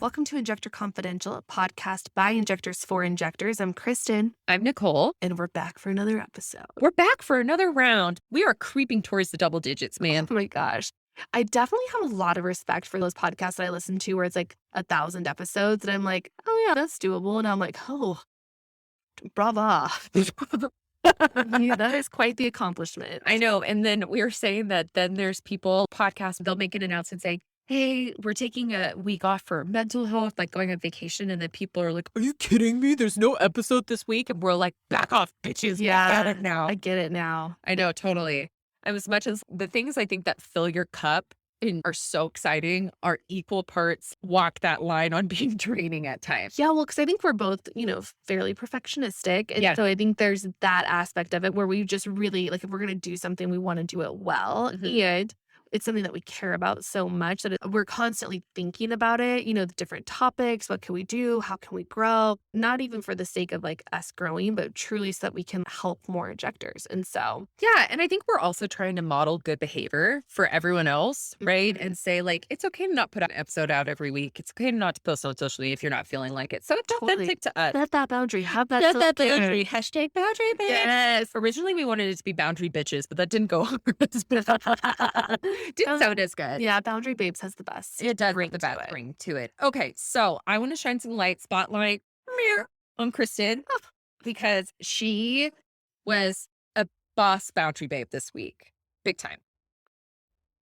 Welcome to Injector Confidential, a podcast by injectors for injectors. I'm Kristen, I'm Nicole. and we're back for another episode. We're back for another round. We are creeping towards the double digits, man. Oh my gosh. I definitely have a lot of respect for those podcasts that I listen to where it's like 1,000 episodes, and I'm like, oh yeah, that's doable. And I'm like, oh, brava. Yeah, that is quite the accomplishment. I know. And then we were saying that then there's people, podcasts, they'll make an announcement saying, hey, we're taking a week off for mental health, like going on vacation. And then people are like, are you kidding me? There's no episode this week. And we're like, back off, bitches. Yeah, I get it now. I get it now. I know, totally. And as much as the things I think that fill your cup and are so exciting are equal parts walk that line on being draining at times. Yeah, well, because I think we're both, fairly perfectionistic. And Yeah. so I think there's that aspect of it where we just really, like, if we're going to do something, we want to do it well. Mhm. And it's something that we care about so much that we're constantly thinking about it, the different topics. What can we do? How can we grow? Not even for the sake of like us growing, but truly so that we can help more injectors. And so, Yeah. And I think we're also trying to model good behavior for everyone else, right? Mhm. And say, like, it's okay to not put an episode out every week. It's okay not to post on social media if you're not feeling like it. So it's Totally. authentic to us. Set that boundary. Have that. Set that self-care. boundary. Hashtag boundary bitch. Yes. Originally, we wanted it to be boundary bitches, but that didn't go over. Didn't sound as good. Yeah, Boundary Babes has the best. It does ring the to best it. ring to it. Okay, so I want to shine some light, spotlight mirror on Kristen because she was a boss boundary babe this week. Big time.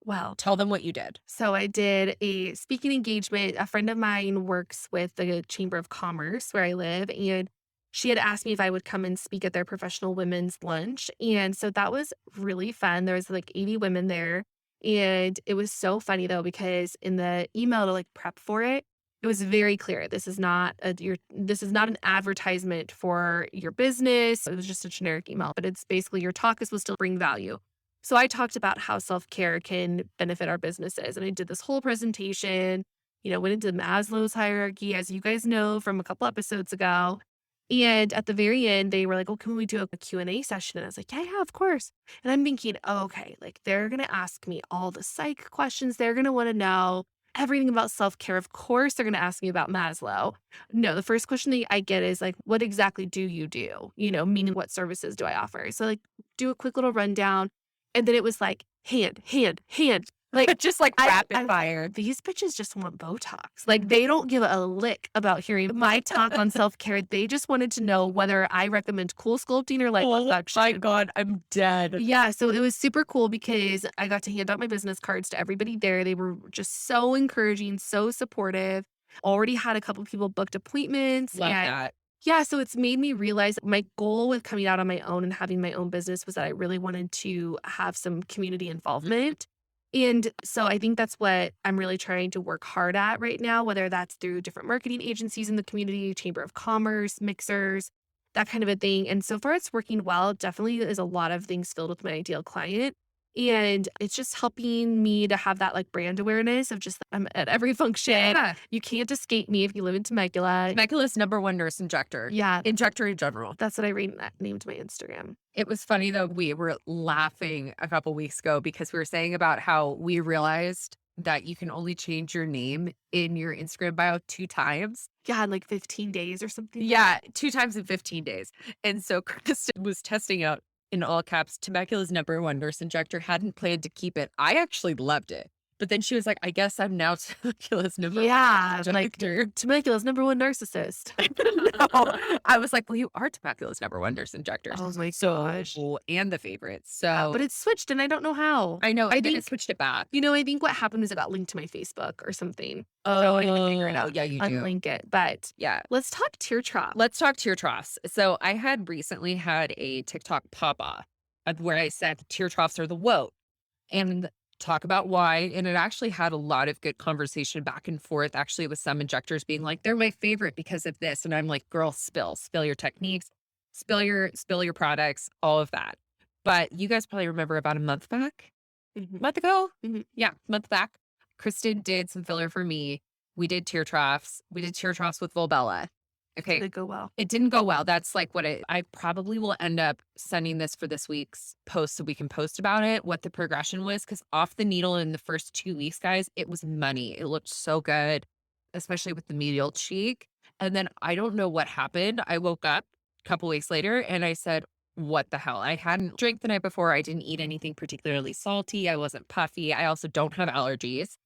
Wow. Tell them what you did. So I did a speaking engagement. A friend of mine works with the Chamber of Commerce where I live, and she had asked me if I would come and speak at their professional women's lunch. And so that was really fun. There was like 80 women there. And it was so funny though, because in the email to like prep for it, it was very clear. This is not this is not an advertisement for your business. It was just a generic email, but it's basically your talk is supposed to bring value. So I talked about how self-care can benefit our businesses. And I did this whole presentation, went into Maslow's hierarchy, as you guys know from a couple episodes ago. And at the very end, they were like, oh, can we do a Q&A session? And I was like, yeah, of course. And I'm thinking, oh, okay, like they're going to ask me all the psych questions. They're going to want to know everything about self-care. Of course, they're going to ask me about Maslow. No, the first question that I get is like, what exactly do you do? Meaning what services do I offer? So like do a quick little rundown. And then it was like, hand. Like, Just like rapid fire. these bitches just want Botox. Like, they don't give a lick about hearing my talk on self-care. They just wanted to know whether I recommend cool sculpting or liposuction. My God, I'm dead. Yeah, so it was super cool because I got to hand out my business cards to everybody there. They were just so encouraging, so supportive. Already had a couple people booked appointments. Love and that. yeah, so it's made me realize my goal with coming out on my own and having my own business was that I really wanted to have some community involvement. And so I think that's what I'm really trying to work hard at right now, whether that's through different marketing agencies in the community, Chamber of Commerce, mixers, that kind of a thing. And so far it's working well. Definitely is a lot of things filled with my ideal client. And it's just helping me to have that like brand awareness of just I'm at every function. Yeah. You can't escape me if you live in Temecula. Temecula's #1 nurse injector. Yeah, Injector in general. that's what I named my Instagram. It was funny though, we were laughing a couple weeks ago because we were saying about how we realized that you can only change your name in your Instagram bio 2 times. Yeah, in like 15 days or something. Yeah, 2 times in 15 days. And so Kristen was testing out in all caps, Temecula's #1 nurse injector, hadn't planned to keep it. I actually loved it. But then she was like, I guess I'm now Temecula's #1 Yeah, like injector. Temecula's #1 narcissist. No. I was like, well, you are Temecula's #1 nurse injector. Oh my gosh. Oh, and the favorite. So But it's switched and I don't know how. I know. I I think think- it switched it back. I think what happened is it got linked to my Facebook or something. Oh, I can figure it out. yeah, you do. Unlink it. But Yeah. let's talk tear trough. Let's talk tear troughs. So I had recently had a TikTok pop off where I said tear troughs are the woe and talk about why. And it actually had a lot of good conversation back and forth. Actually, with some injectors being like, they're my favorite because of this. And I'm like, girl, spill your techniques, spill your products, all of that. But you guys probably remember about a month back, Mhm. month ago. Mhm. Yeah, month back. Kristen did some filler for me. We did tear troughs. We did tear troughs with Volbella. Okay. Did it go well? It didn't go well. That's like what I probably will end up sending this for this week's post so we can post about it, what the progression was. Cause off the needle in the first 2 weeks, guys, it was money. It looked so good. especially with the medial cheek. And then I don't know what happened. I woke up a couple weeks later and I said, what the hell? I hadn't drank the night before. I didn't eat anything particularly salty. I wasn't puffy. I also don't have allergies.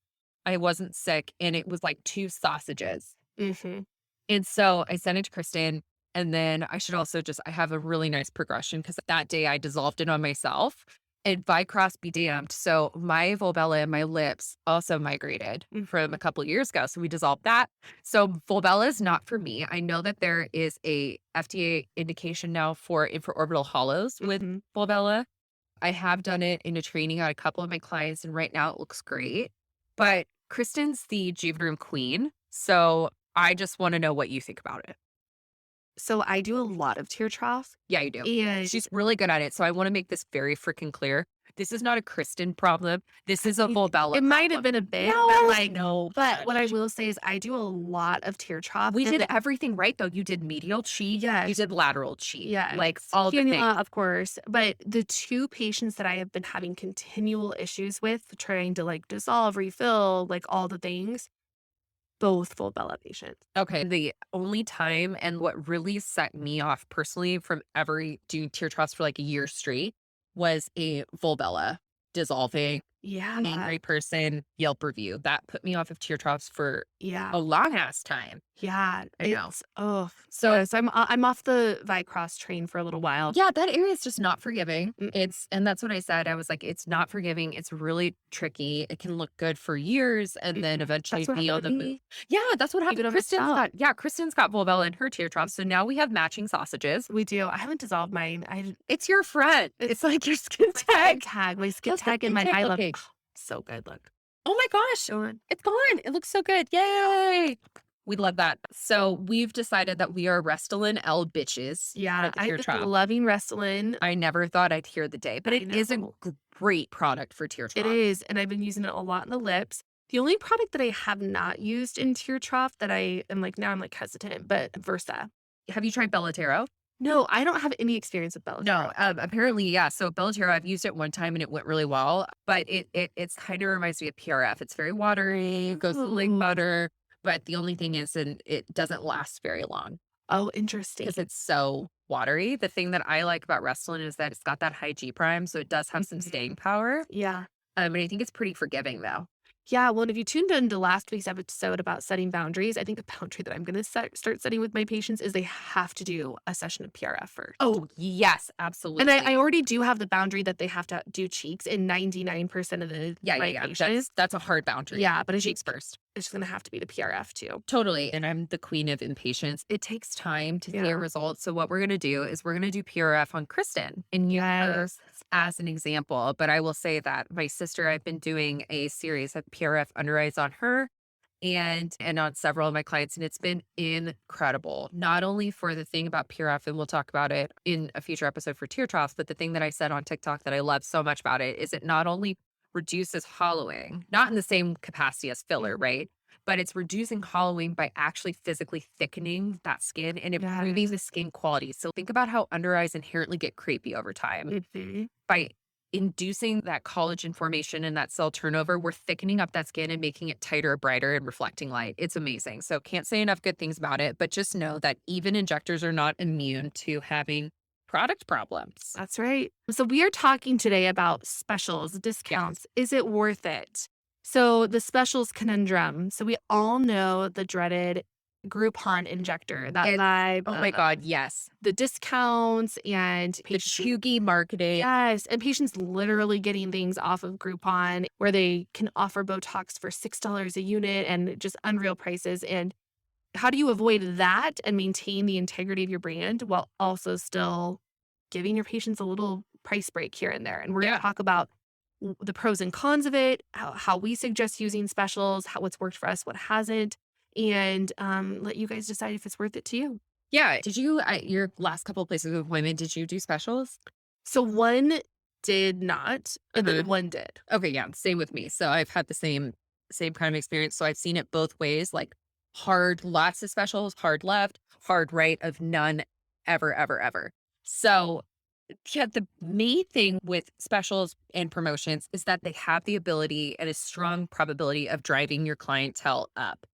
I wasn't sick. And it was like two sausages. Mhm. And so I sent it to Kristen. And then I should also just, I have a really nice progression because that day I dissolved it on myself and Vicross be damned. So my Volbella and my lips also migrated from a Mhm. couple years ago. So we dissolved that. So Volbella is not for me. I know that there is a FDA indication now for infraorbital hollows with Mhm. Volbella. I have done it in a training on a couple of my clients, and right now it looks great. But Kristen's the Juvederm queen. So I just want to know what you think about it. So I do a lot of tear trough, Yeah, you do. and She's really good at it. So I want to make this very freaking clear. This is not a Kristen problem. This is a Volbella it might have problem. been a bit, but, No, like no. but what I will say is I do a lot of tear trough, We and did everything right though. You did medial cheek, you yes, did lateral cheek, yes, like all the things. cannula, of course, but the 2 patients that I have been having continual issues with trying to, like, dissolve, refill, like, all the things, both full Bella patients. Okay. The only time and what really set me off personally from ever doing tear troughs for like a year straight was a Volbella dissolving Yeah, angry person Yelp review. That put me off of tear troughs for yeah. a long ass time. Yeah, I know. it's oh, So yeah, so I'm off the Vicross train for a little while. yeah, that area is just not forgiving. Mm, And that's what I said. I was like, it's not forgiving. It's really tricky. It can look good for years and then eventually that's what be on happened the to move. me, Yeah, that's what happened. even on myself. Kristen's got Volbella in her tear troughs. So now we have matching sausages. We do. I haven't dissolved mine. It's your friend. It's It's like your skin skin tag. tag, my skin How's the tag and skin my tag eye look looking? so good, look. Oh my gosh. Going. It's gone. It looks so good. Yay. We love that. So we've decided that we are Restylane L bitches Yeah, at the I've tear been trough. loving Restylane. I never thought I'd hear the day, but I it is a know. great product for tear It trough. is, and I've been using it a lot in the lips. The only product that I have not used in tear trough that I am like now I'm like hesitant, but Versa. Have you tried Bellatero? No, I don't have any experience with No, Belladero. apparently, yeah. So Bellatero, I've used it one time and it went really well, but it's kind of reminds me of PRF. It's very watery, it goes like Ooh. butter, but the only thing is, and it doesn't last very long Oh, interesting. because it's so watery. The thing that I like about Restylane is that it's got that high G prime, so it does have some Mhm. staying power. Yeah. And I think it's pretty forgiving though. Yeah, well, and if you tuned into last week's episode about setting boundaries, I think the boundary that I'm gonna start setting with my patients is they have to do a session of PRF first. Oh yes, And I absolutely. already do have the boundary that they have to do cheeks in 99% of the Yeah, yeah, my yeah. patients. That's a hard boundary. Yeah, but I think Cheeks first. it's gonna have to be the PRF too. Totally. And I'm the queen of impatience. It takes time to see a Yeah. result. So what we're going to do is we're going to do PRF on Kristen and use her Yes. as an example. But I will say that my sister, I've been doing a series of PRF under eyes on her and on several of my clients, and it's been incredible. Not only for the thing about PRF, and we'll talk about it in a future episode for tear troughs, but the thing that I said on TikTok that I love so much about it is it not only reduces hollowing, not in the same capacity as filler, Mhm. right? But it's reducing hollowing by actually physically thickening that skin and improving the Yes. skin quality. So think about how under eyes inherently get crepey over time. Mhm. By inducing that collagen formation and that cell turnover, we're thickening up that skin and making it tighter, brighter, and reflecting light. It's amazing. So can't say enough good things about it, but just know that even injectors are not immune to having product problems. That's right. So we are talking today about specials, Yeah. discounts. Is it worth it? So the specials conundrum. So we all know the dreaded Groupon injector, that It's vibe, oh my God, yes. the discounts and The patients. chuggy marketing. Yes, and patients literally getting things off of Groupon where they can offer Botox for $6 a unit and just unreal prices. And how do you avoid that and maintain the integrity of your brand while also still giving your patients a little price break here and there? And we're going to Yeah. talk about the pros and cons of it, how we suggest using specials, how what's worked for us, what hasn't, and let you guys decide if it's worth it to you. Yeah. Did you, your last couple of places with women, did you do specials? So one did not, and then Mhm. one did. Okay, yeah, same with me. So I've had the same kind of experience. So I've seen it both ways, like hard, lots of specials, hard left, hard right of none ever, ever, ever. So yeah, the main thing with specials and promotions is that they have the ability and a strong probability of driving your clientele up.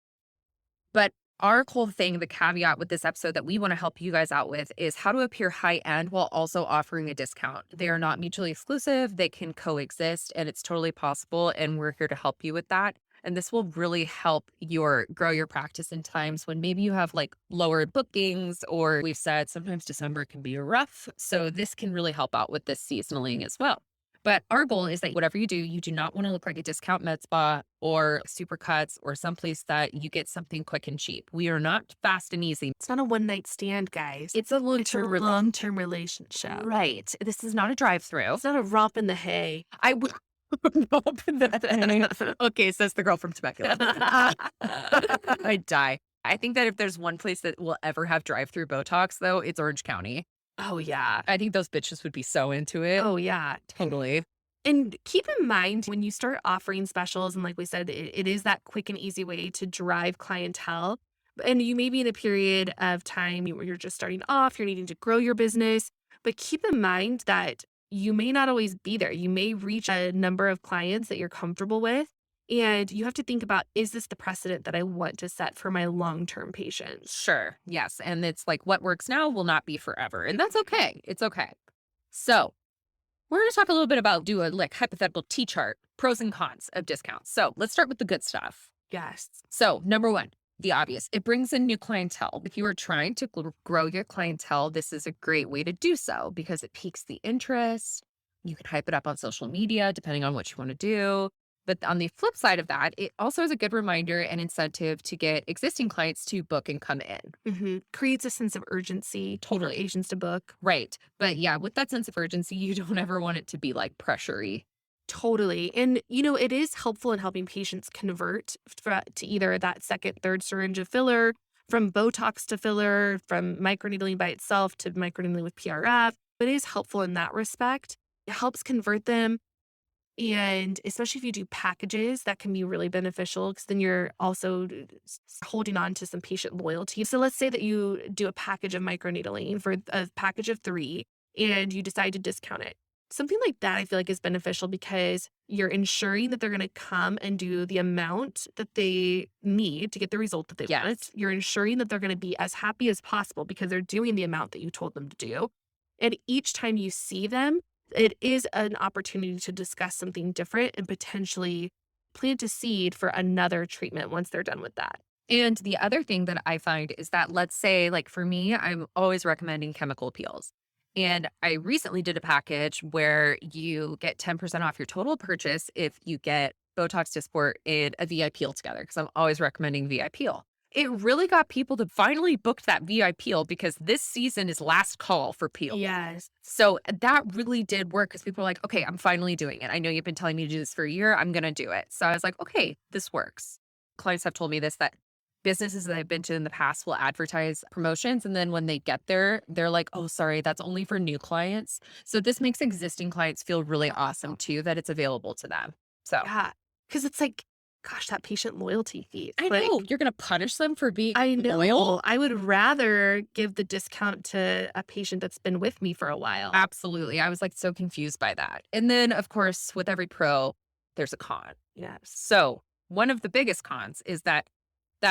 But our whole thing, the caveat with this episode that we want to help you guys out with is how to appear high end while also offering a discount. They are not mutually exclusive, they can coexist, and it's totally possible. And we're here to help you with that. And this will really help your grow your practice in times when maybe you have like lower bookings, or we've said sometimes December can be rough. So this can really help out with this seasonaling as well. But our goal is that whatever you do not want to look like a discount med spa or supercuts or someplace that you get something quick and cheap. We are not fast and easy. It's not a one night stand, guys. It's a It's a long-term relationship. right. This is not a drive-through. It's not a romp in the hay. I would open that. Okay, says the girl from Temecula. I die. I think that if there's one place that will ever have drive-through Botox, though, it's Orange County. Oh, yeah. I think those bitches would be so into it. Oh, yeah. Totally. And keep in mind when you start offering specials, and like we said, it is that quick and easy way to drive clientele. And you may be in a period of time where you're just starting off, you're needing to grow your business, but keep in mind that you may not always be there. You may reach a number of clients that you're comfortable with. And you have to think about, is this the precedent that I want to set for my long-term patients? Sure. Yes. And it's like what works now will not be forever. And that's okay. It's okay. So we're going to talk a little bit about do a like hypothetical T chart, pros and cons of discounts. So let's start with the good stuff. Yes. So number one, the obvious, it brings in new clientele. If you are trying to grow your clientele, this is a great way to do so because it piques the interest. You can hype it up on social media, depending on what you want to do. But on the flip side of that, it also is a good reminder and incentive to get existing clients to book and come in. Creates a sense of urgency for Totally. agents to book. Right. But yeah, with that sense of urgency, you don't ever want it to be like pressury. Totally. And, it is helpful in helping patients convert to either that second, third syringe of filler, from Botox to filler, from microneedling by itself to microneedling with PRF. It is helpful in that respect. It helps convert them. And especially if you do packages, that can be really beneficial because then you're also holding on to some patient loyalty. So let's say that you do a package of microneedling for a package of 3 and you decide to discount it. Something like that I feel like is beneficial because you're ensuring that they're going to come and do the amount that they need to get the result that they Yes. want. You're ensuring that they're going to be as happy as possible because they're doing the amount that you told them to do. And each time you see them, it is an opportunity to discuss something different and potentially plant a seed for another treatment once they're done with that. And the other thing that I find is that, let's say, like for me, I'm always recommending chemical peels. And I recently did a package where you get 10% off your total purchase if you get Botox Dysport and a VI peel together, because I'm always recommending VI peel. It really got people to finally book that VI peel because this season is last call for peel. Yes. So that really did work because people are like, okay, I'm finally doing it. I know you've been telling me to do this for a year. I'm going to do it. So I was like, okay, this works. Clients have told me this, that businesses that I've been to in the past will advertise promotions. And then when they get there, they're like, oh, sorry, that's only for new clients. So this makes existing clients feel really awesome too, that it's available to them. So Yeah. Because it's like, gosh, that patient loyalty fee. I know you're going to punish them for being I loyal. know. I would rather give the discount to a patient that's been with me for a while. Absolutely. I was like so confused by that. And then, of course, with every pro, there's a con. Yes. So one of the biggest cons is that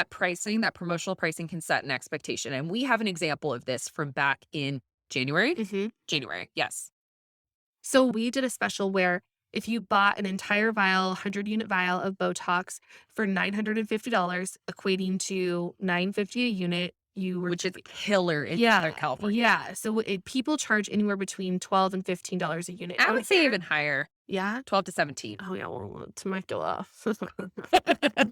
pricing, that promotional pricing can set an expectation. And we have an example of this from back in January. January, yes. So we did a special where if you bought an entire vial, 100-unit vial of Botox for $950, equating to $950 a unit, you were Which is killer in Southern California. Yeah. So people charge anywhere between $12 and $15 a unit. I would say even higher, Yeah. 12 to 17. Oh yeah. Well, Temecula. And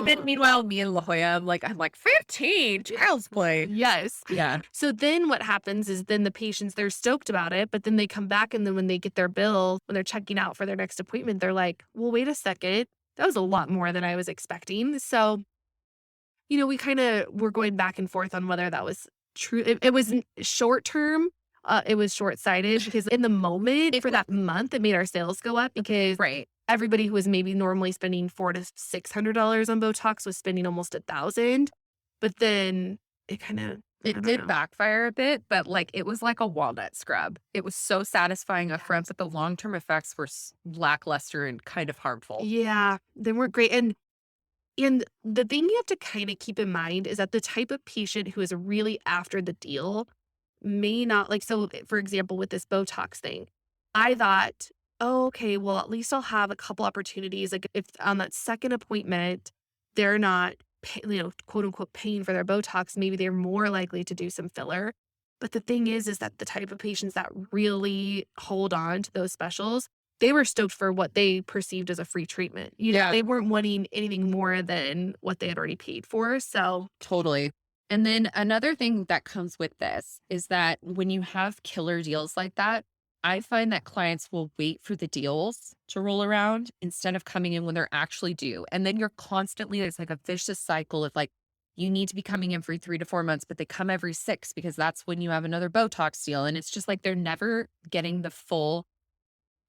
then meanwhile, me and La Jolla, I'm like 15, child's play. Yes. Yeah. So then what happens is then the patients, they're stoked about it, but then they come back and then when they get their bill, when they're checking out for their next appointment, they're like, well, wait a second. That was a lot more than I was expecting. So, we kind of were going back and forth on whether that was true. It was short term. It was short sighted because in the moment for that month, it made our sales go up because Right. everybody who was maybe normally spending $400 to $600 on Botox was spending almost $1,000. But then it Did backfire a bit, but it was like a walnut scrub. It was so satisfying up front, but the long-term effects were lackluster and kind of harmful. Yeah, they weren't great. And And the thing you have to kinda keep in mind is that the type of patient who is really after the deal may not like, so, for example, with this Botox thing, I thought, "Oh, okay, well, at least I'll have a couple opportunities." Like, if on that second appointment, they're not quote, unquote, "paying for their Botox," maybe they're more likely to do some filler. But the thing is that the type of patients that really hold on to those specials, they were stoked for what they perceived as a free treatment. Yeah, They weren't wanting anything more than what they had already paid for, so totally. And then another thing that comes with this is that when you have killer deals like that, I find that clients will wait for the deals to roll around instead of coming in when they're actually due. And then you're constantly, it's like a vicious cycle of like, you need to be coming in every 3 to 4 months, but they come every 6 because that's when you have another Botox deal. And it's just like they're never getting the full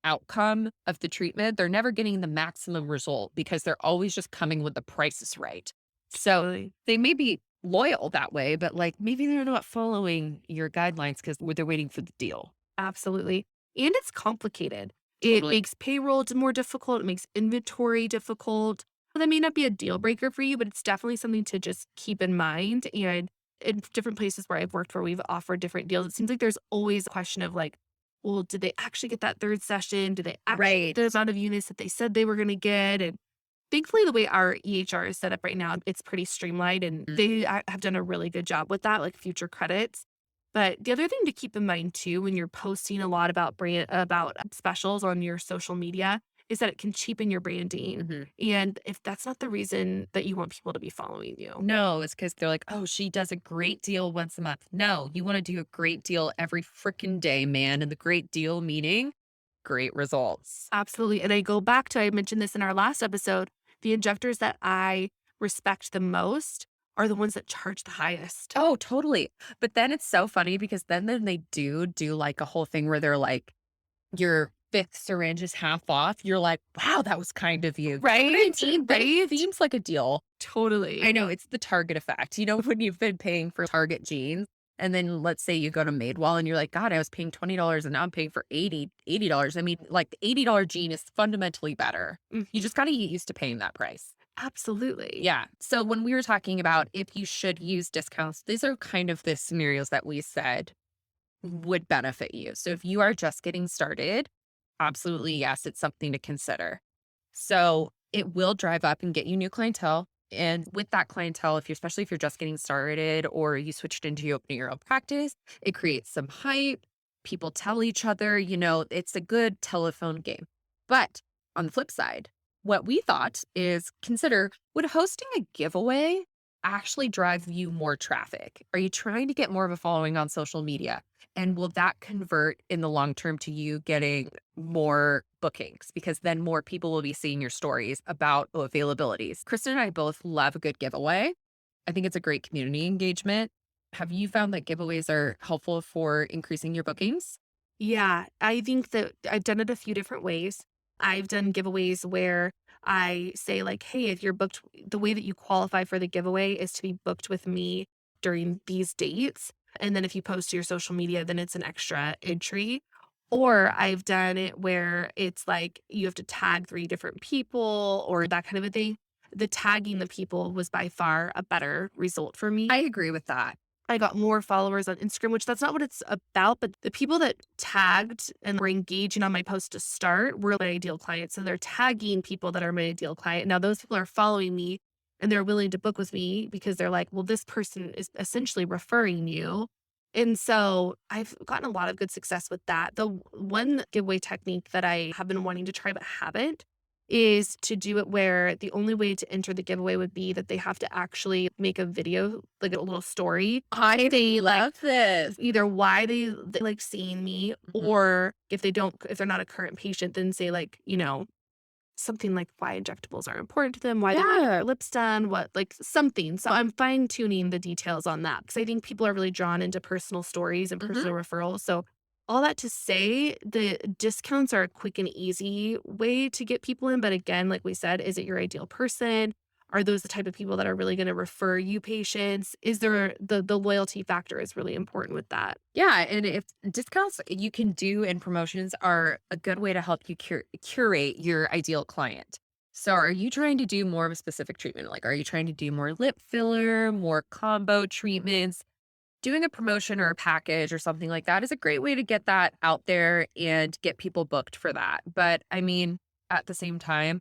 outcome of the treatment. They're never getting the maximum result because they're always just coming when the price is right. So really. they may be loyal that way, but like maybe they're not following your guidelines because they're waiting for the deal. Absolutely. And it's complicated. It Totally. makes payroll more difficult. It makes inventory difficult. That may not be a deal breaker for you, but it's definitely something to just keep in mind. And in different places where I've worked where we've offered different deals, it seems like there's always a question of like, well, did they actually get that third session? Did they actually get Right. the amount of units that they said they were going to get? And thankfully, the way our EHR is set up right now, it's pretty streamlined and Mm. they have done a really good job with that, like future credits. But the other thing to keep in mind too, when you're posting a lot about about specials on your social media, is that it can cheapen your branding. Mhm. And if that's not the reason that you want people to be following you. No, it's because they're like, oh, she does a great deal once a month. No, you want to do a great deal every freaking day, man. And the great deal meaning great results. Absolutely. And I go back to, I mentioned this in our last episode, the injectors that I respect the most are the ones that charge the highest. Oh, totally. But then it's so funny because then they do like a whole thing where they're like, your fifth syringe is half off. You're like, wow, that was kind of you. But Right? I mean, but it Right? seems like a deal. I Totally. know it's the Target effect. You know, when you've been paying for Target jeans and then let's say you go to Madewell and you're like, God, I was paying $20 and now I'm paying for $80. I mean, like the $80 jean is fundamentally better. You Mhm. just got to get used to paying that price. Absolutely. Yeah. So when we were talking about if you should use discounts, these are kind of the scenarios that we said would benefit you. So if you are just getting started, absolutely yes, it's something to consider. So it will drive up and get you new clientele. And with that clientele, if you're especially if you're just getting started or you switched into you opening your own practice, it creates some hype. People tell each other, it's a good telephone game. But on the flip side, what we thought is consider would hosting a giveaway actually drive you more traffic? Are you trying to get more of a following on social media? And will that convert in the long term to you getting more bookings? Because then more people will be seeing your stories about availabilities. Kristen and I both love a good giveaway. I think it's a great community engagement. Have you found that giveaways are helpful for increasing your bookings? Yeah, I think that I've done it a few different ways. I've done giveaways where I say like, "Hey, if you're booked the way that you qualify for the giveaway is to be booked with me during these dates." And then if you post to your social media, then it's an extra entry. Or I've done it where it's like you have to tag 3 different people or that kind of a thing. The tagging the people was by far a better result for me. I agree with that. I got more followers on Instagram, which that's not what it's about, but the people that tagged and were engaging on my post to start were my ideal clients. So they're tagging people that are my ideal client. Now those people are following me and they're willing to book with me because they're like, well, this person is essentially referring you. And so I've gotten a lot of good success with that. The one giveaway technique that I have been wanting to try but haven't is to do it where the only way to enter the giveaway would be that they have to actually make a video, like a little story. I They like love this. either why they like seeing me, Mhm. or if they're not a current patient, then say like, something like why injectables are important to them, why they want Yeah. their lips done, what like something. So I'm fine tuning the details on that because I think people are really drawn into personal stories and Mhm. personal referrals. So all that to say, the discounts are a quick and easy way to get people in. But again, like we said, is it your ideal person? Are those the type of people that are really going to refer you patients? Is there the loyalty factor is really important with that. Yeah, and if discounts you can do and promotions are a good way to help you curate your ideal client. So are you trying to do more of a specific treatment? Like, are you trying to do more lip filler, more combo treatments? Doing a promotion or a package or something like that is a great way to get that out there and get people booked for that. But I mean, at the same time,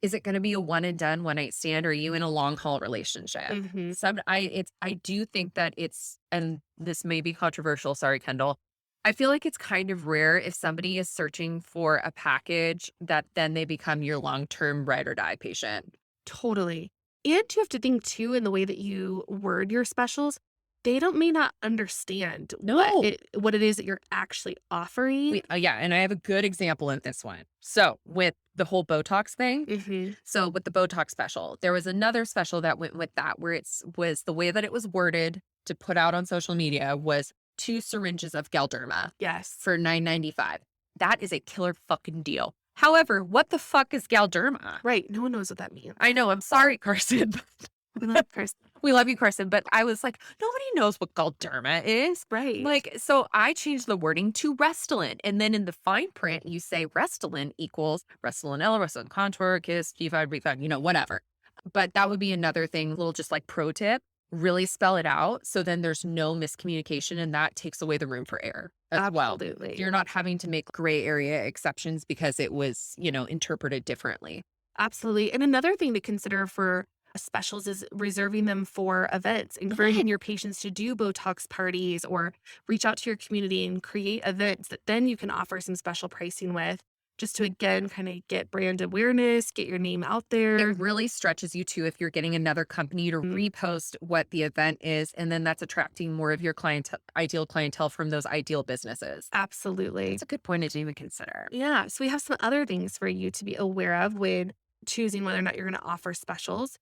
is it going to be a one and done one night stand, or are you in a long haul relationship? Mhm. I do think that it's, and this may be controversial, sorry Kendall. I feel like it's kind of rare if somebody is searching for a package that then they become your long-term ride or die patient. Totally. And you have to think too in the way that you word your specials, they don't may not understand No. what it is that you're actually offering. Yeah, and I have a good example in this one. So, with the whole Botox thing, Mhm. so with the Botox special, there was another special that went with that where it's was the way that it was worded to put out on social media was 2 syringes of Galderma Yes. for 9.95. That is a killer fucking deal. However, what the fuck is Galderma? Right. No one knows what that means. I know, I'm sorry, Carson. We love Chris. We love you, Carson, but I was like, nobody knows what Galderma is. Right. Like, so I changed the wording to Restylane. And then in the fine print, you say Restylane equals Restylane L, Restylane Contour, Kiss, G5, B5, whatever. But that would be another thing, little just like pro tip, really spell it out. So then there's no miscommunication and that takes away the room for error as well. Absolutely. You're not having to make gray area exceptions because it was, interpreted differently. Absolutely. And another thing to consider for specials is reserving them for events, Yeah. encouraging your patients to do Botox parties or reach out to your community and create events that then you can offer some special pricing with, just to again kind of get brand awareness, get your name out there. It really stretches you too if you're getting another company to Mm, repost what the event is, and then that's attracting more of your ideal clientele from those ideal businesses. absolutely. That's a good point to even consider. Yeah. So we have some other things for you to be aware of when choosing whether or not you're going to offer specials.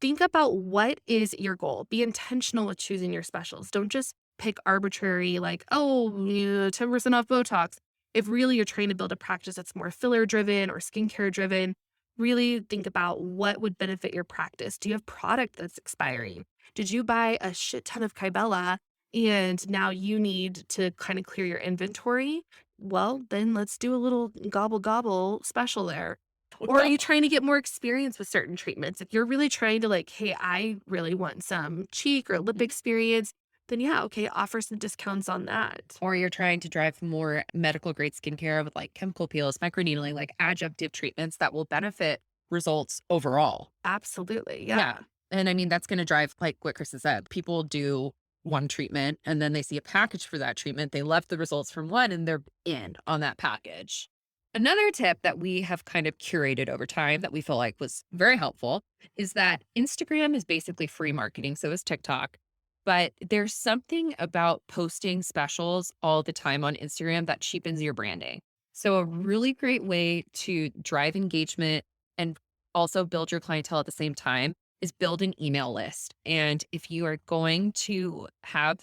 Think about what is your goal. Be intentional with choosing your specials. Don't just pick arbitrary, like, oh, yeah, 10% off Botox. If really you're trying to build a practice that's more filler driven or skincare driven, really think about what would benefit your practice. Do you have product that's expiring? Did you buy a shit ton of Kybella and now you need to kind of clear your inventory? Well, then let's do a little gobble gobble special there. Or are you trying to get more experience with certain treatments? If you're really trying to like, hey, I really want some cheek or lip experience, then yeah, okay, offer some discounts on that. Or you're trying to drive more medical grade skincare with like chemical peels, microneedling, like adjunctive treatments that will benefit results overall. Absolutely. Yeah. Yeah. And I mean, that's going to drive, like what Chris has said, people do one treatment and then they see a package for that treatment. They love the results from one and they're in on that package. Another tip that we have kind of curated over time that we feel like was very helpful is that Instagram is basically free marketing. So is TikTok. But there's something about posting specials all the time on Instagram that cheapens your branding. So, a really great way to drive engagement and also build your clientele at the same time is build an email list. And if you are going to have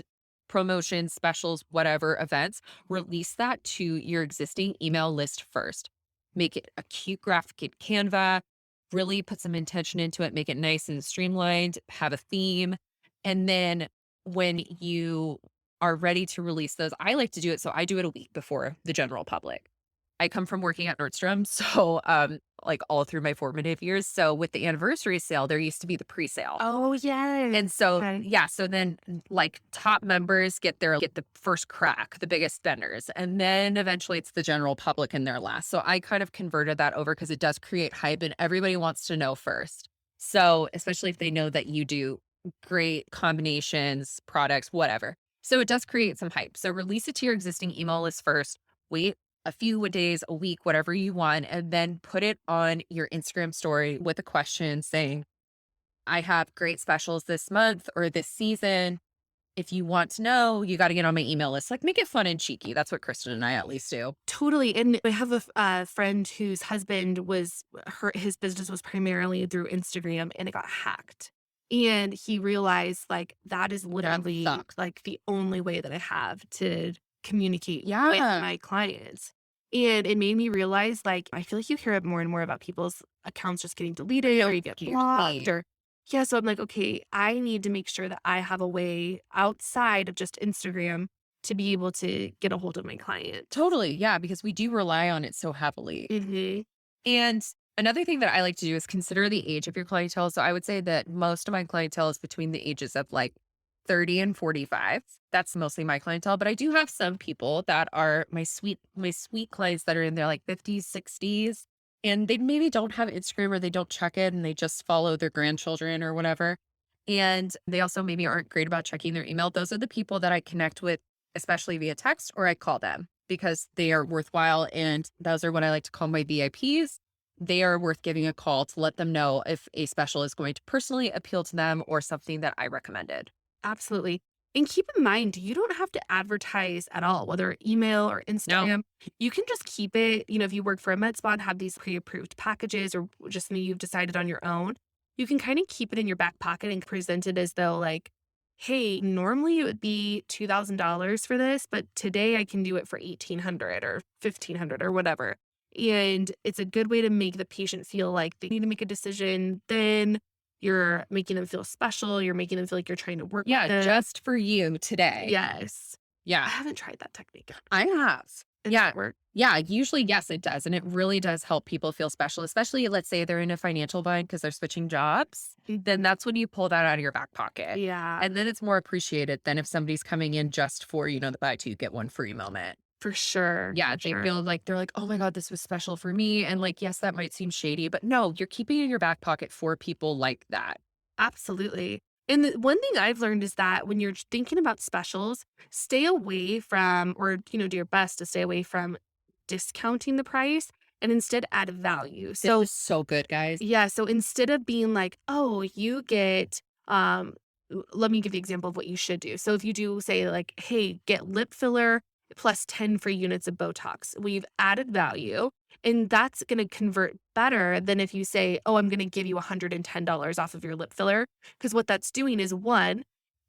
promotions, specials, whatever events, release that to your existing email list first. Make it a cute graphic in Canva, really put some intention into it, make it nice and streamlined, have a theme. And then when you are ready to release those, I like to do it. So I do it a week before the general public. I come from working at Nordstrom, so, like, all through my formative years, so with the anniversary sale, there used to be the pre-sale, Oh, yes. and so Okay. yeah, so then, like, top members get the first crack, the biggest spenders, and then eventually it's the general public in their last, so I kind of converted that over because it does create hype and everybody wants to know first. So, especially if they know that you do great combinations, products, whatever. So it does create some hype. So release it to your existing email list first, wait a few days, a week, whatever you want, and then put it on your Instagram story with a question saying, I have great specials this month or this season. If you want to know, you got to get on my email list. Like, make it fun and cheeky. That's what Kristen and I at least do. Totally. And I have a friend whose husband his business was primarily through Instagram and it got hacked. And he realized like that is That literally sucks. like the only way that I have to communicate with Yeah. my clients. And it made me realize like I feel like you hear more and more about people's accounts just getting deleted or you get blocked Right. or yeah. So I'm like, okay, I need to make sure that I have a way outside of just Instagram to be able to get a hold of my clients. Totally. Yeah. Because we do rely on it so heavily. Mhm. And Another thing that I like to do is consider the age of your clientele. So I would say that most of my clientele is between the ages of like 30 and 45. That's mostly my clientele, but I do have some people that are my sweet clients that are in their like 50s, 60s, and they maybe don't have Instagram or they don't check it and they just follow their grandchildren or whatever. And they also maybe aren't great about checking their email. Those are the people that I connect with, especially via text, or I call them because they are worthwhile. And those are what I like to call my VIPs. They are worth giving a call to let them know if a special is going to personally appeal to them or something that I recommended. Absolutely. And keep in mind, you don't have to advertise at all, whether email or No. Instagram. You can just keep it, if you work for a med spa and have these pre-approved packages or just something you've decided on your own, you can kind of keep it in your back pocket and present it as though like, hey, normally it would be $2,000 for this, but today I can do it for 1,800 or 1,500 or whatever. And it's a good way to make the patient feel like they need to make a decision then. You're making them feel special, you're making them feel like you're trying to work with Yeah, them. just for you today. Yes. I Yeah, haven't tried that technique. I have. Does Yeah. it work? Yeah, usually, yes, it does. And it really does help people feel special, especially let's say they're in a financial bind because they're switching jobs. Then Mhm. that's when you pull that out of your back pocket. Yeah, And then it's more appreciated than if somebody's coming in just for, the buy two, get one free moment. for sure, Yeah, for they sure. feel like they're like, oh my God, this was special for me. And like, yes, that might seem shady, but no, you're keeping it in your back pocket for people like that. Absolutely. And the one thing I've learned is that when you're thinking about specials, stay away from or, do your best to stay away from discounting the price and instead add value. This So is so good, guys. yeah, so instead of being like, "Oh, you get," let me give you an example of what you should do. So if you do say like, "Hey, get lip filler plus 10 free units of Botox." We've added value, and that's gonna convert better than if you say, "Oh, I'm gonna give you $110 off of your lip filler." Because what that's doing is, 1,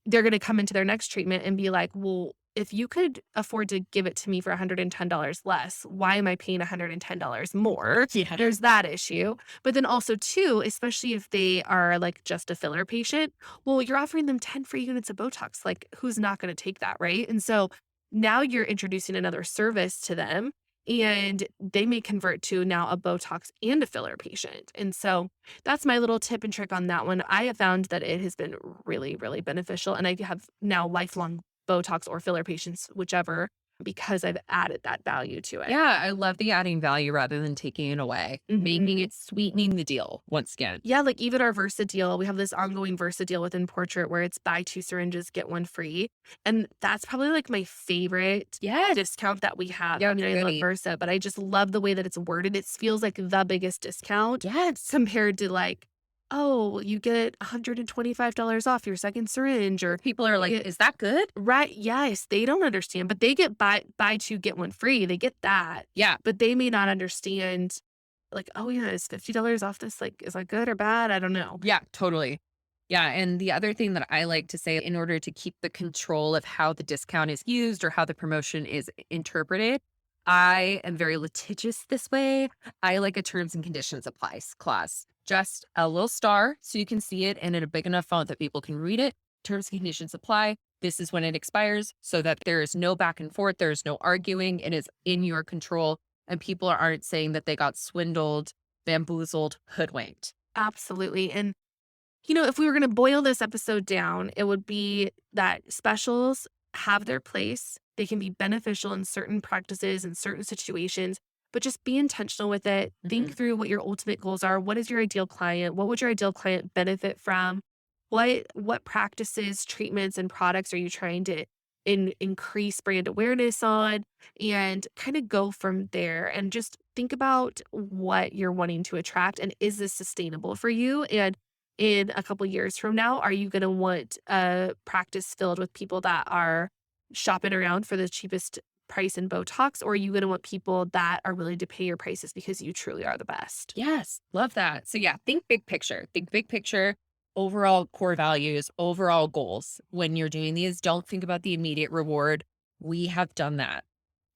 they're gonna come into their next treatment and be like, "Well, if you could afford to give it to me for $110 less, why am I paying $110 more?" Yeah. There's that issue. But then also too, especially if they are like just a filler patient, well, you're offering them 10 free units of Botox. Like, who's not gonna take that, right? And so now you're introducing another service to them, and they may convert to now a Botox and a filler patient. And so that's my little tip and trick on that one. I have found that it has been really, really beneficial, and I have now lifelong Botox or filler patients, whichever, because I've added that value to it. Yeah, I love the adding value rather than taking it away, making Mhm. it sweetening the deal once again. Yeah, like even our Versa deal, we have this ongoing Versa deal within Portrait where it's buy 2 syringes, get 1 free. And that's probably like my favorite Yes. discount that we have. Yeah, I it's mean, I love goody. Versa, but I just love the way that it's worded. It feels like the biggest discount Yes. compared to like, oh, you get $125 off your second syringe or People are like, it, is that good? right. Yes, they don't understand, but they get buy 2, get 1 free. They get that, Yeah. but they may not understand like, "Oh, yeah, is $50 off this, like, is that good or bad?" I don't know. Yeah, totally. Yeah. And the other thing that I like to say in order to keep the control of how the discount is used or how the promotion is interpreted, I am very litigious this way. I like a terms and conditions applies clause, just a little star so you can see it and in a big enough font that people can read it. Terms and conditions apply. This is when it expires so that there is no back and forth. There is no arguing. It is in your control. And people aren't saying that they got swindled, bamboozled, hoodwinked. Absolutely, and, if we were gonna boil this episode down, it would be that specials have their place. They can be beneficial in certain practices and certain situations, but just be intentional with it. Think Mhm. through what your ultimate goals are. What is your ideal client? What would your ideal client benefit from? What practices, treatments, and products are you trying to increase brand awareness on? And kind of go from there and just think about what you're wanting to attract and is this sustainable for you? And in a couple years from now, are you going to want a practice filled with people that are shopping around for the cheapest price in Botox, or are you going to want people that are willing to pay your prices because you truly are the best? Yes, love that. So yeah, think big picture. Think big picture, overall core values, overall goals. When you're doing these, don't think about the immediate reward. We have done that.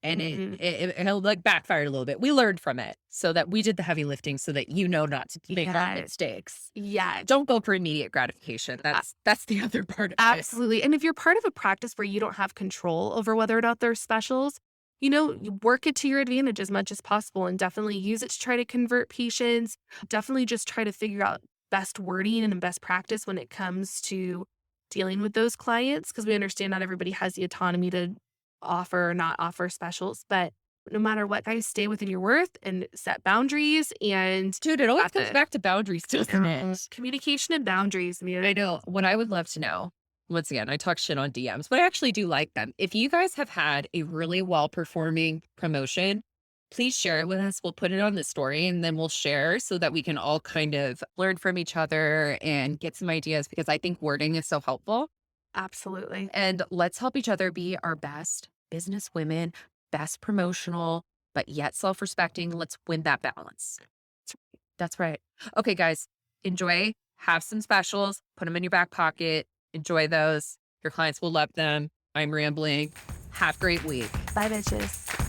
And Mhm. it'll like backfire a little bit. We learned from it so that we did the heavy lifting so that you know not to make Yes. mistakes. Yes. Don't go for immediate gratification. A- That's the other part of it. Absolutely. And if you're part of a practice where you don't have control over whether or not there's specials, you work it to your advantage as much as possible and definitely use it to try to convert patients. Definitely just try to figure out best wording and best practice when it comes to dealing with those clients because we understand not everybody has the autonomy to offer or not offer specials. But no matter what, guys, stay within your worth and set boundaries and Dude, it always got comes this. back to boundaries, doesn't it? Communication and boundaries, I man. know. What I would love to know, once again, I talk shit on DMs, but I actually do like them. If you guys have had a really well performing promotion, please share it with us. We'll put it on the story and then we'll share so that we can all kind of learn from each other and get some ideas because I think wording is so helpful. Absolutely. And let's help each other be our best business women, best promotional, but yet self respecting. Let's win that balance. That's right. Okay, guys, enjoy. Have some specials. Put them in your back pocket. Enjoy those. Your clients will love them. I'm rambling. Have a great week. Bye, bitches.